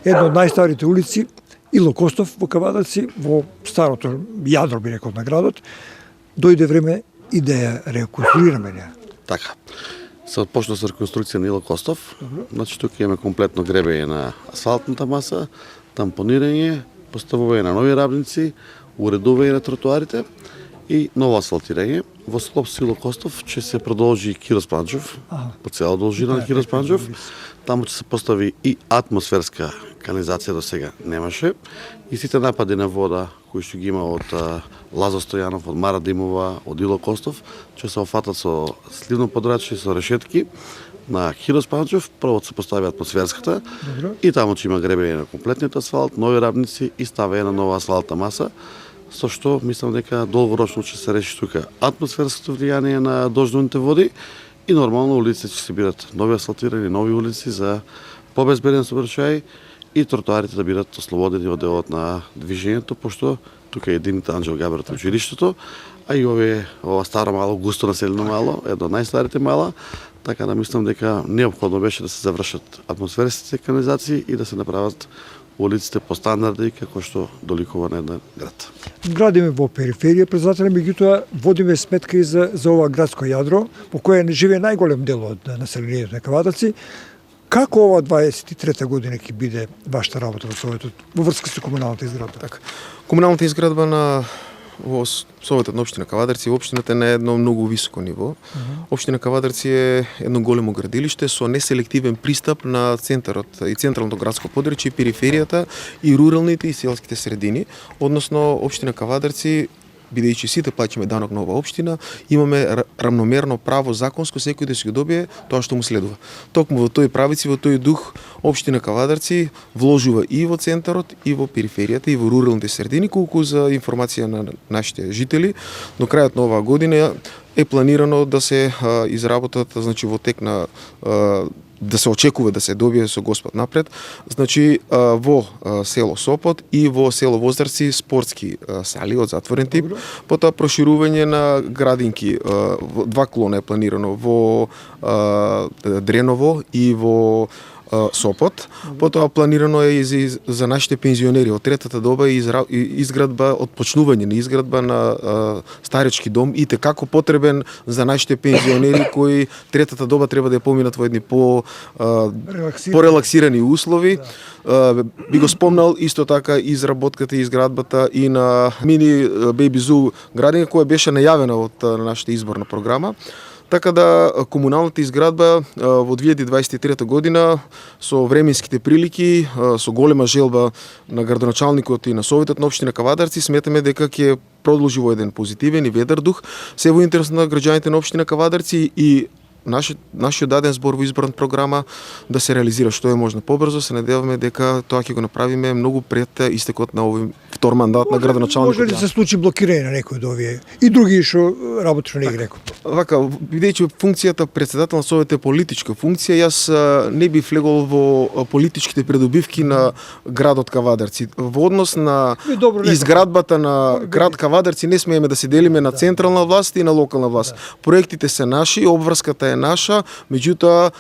Една од најстарите улици, Ило Костов во Кавадарци, во старото јадро би рекол на градот, дојде време и да ја реконструираме неа. Така. Се почна со реконструкција на Ило Костов. Значи тука имаме комплетно гребење на асфалтната маса, тампонирање, поставување на нови рабници, уредување на тротоарите и ново асфалтирање. Во склоп со Ило Костов ќе се продолжи Кирос Панчев, по цела должина на Кирос Панчев. Таму ќе се постави и атмосферска канализација, до сега немаше. И сите напади на вода кои што ги има од Лазо Стојанов, од Мара Димова, од Ило Костов, ќе се офатат со сливно подрачје, со решетки на Кирос Панчев. Прво се постави атмосферската и таму ќе има гребење на комплетниот асфалт, нови рабници и ставење на нова асфалтна маса, со што мислам дека долгорочно ќе се реши тука атмосферското влијание на дождовните води и нормално улиците ќе се бидат нови асфалтирани, нови улици за побезбеден сообраќај и тротоарите да бидат ослободени од делот на движењето, пошто тука е единица Анџел Габрев училиштето, а и ова старо мало, густо населено мало, едно од најстарите мала, така да мислам дека неопходно беше да се завршат атмосферските канализации и да се направат улиците по стандарди како што доликува на една град. Градиме во периферија, председателе, меѓутоа водиме сметка и за ова градско јадро, по кое не живее најголем дел од населението на Кавадарци. Како ова 23-та година ќе биде вашата работа во Советот во врска со комуналната изградба? Така. Комуналната изградба на Советот на општина Кавадарци, општината е на едно многу високо ниво. Општина Кавадарци е едно големо градилиште со неселективен пристап на центарот и централното градско подрачје, периферијата и руралните и селските средини. Односно, општина Кавадарци, бидејќи сите плаќаме данок на оваа општина, имаме рамномерно право законско секој да си го добие тоа што му следува. Токму во тој правици, во тој дух, општина Кавадарци вложува и во центарот, и во периферијата, и во руралните средини, колку за информација на нашите жители. До крајот на оваа година е планирано да се изработат, значи во тек на да се очекува да се добие со Господ напред, значи во село Сопот и во село Воздарци спортски сали од затворен тип, потоа проширување на градинки, два клона е планирано во Дреново и во Сопот, потоа планирано е и за нашите пензионери од третата доба изградба, отпочнување на изградба на старечки дом и како потребен за нашите пензионери кои третата доба треба да ја поминат во едни порелаксирани услови. Би го спомнал исто така изработката и изградбата и на мини Бејби Зу градинка која беше најавена од нашата изборна програма. Така да комуналната изградба во 2023 година со временските прилики, со голема желба на градоначалникот и на Советот на општина Кавадарци, сметаме дека ќе продолжи во еден позитивен и ведар дух, се во интерес на граѓаните на општина Кавадарци и нашиот даден збор во изборна програма да се реализира што е можно побрзо. Се надеваме дека тоа ќе го направиме многу пред истекот на овој втор мандат на градоначалникот. Може ли да се случи блокирање на некој од овие и други што работи што не ги рекол? Вака, бидејќи функцијата председател на Совет е политичка функција, јас не би влегол во политичките придобивки на градот Кавадарци. Во однос на изградбата на град Кавадарци не смееме да се делиме на централна власт и на локална власт. Проектите се наши, обврската е наша, меѓутоа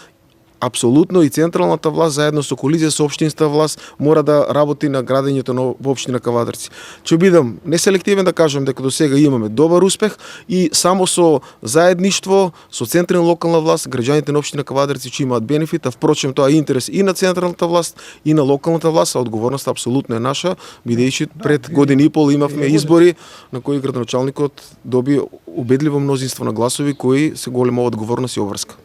апсолутно и централната власт заедно со колизија со општинската власт мора да работи на градењето на општина Кавадарци. Ќе бидам неселективен да кажам дека до сега имаме добар успех и само со заедништво со централна и локална власт граѓаните на општина Кавадарци ќе имаат бенефит, а впрочем тоа е интерес и на централната власт и на локалната власт, а одговорноста апсолутно е наша, бидејќи пред година и пол имавме избори на кои градоначалникот доби убедливо мнозинство на гласови кои се голема одговорност и обврска.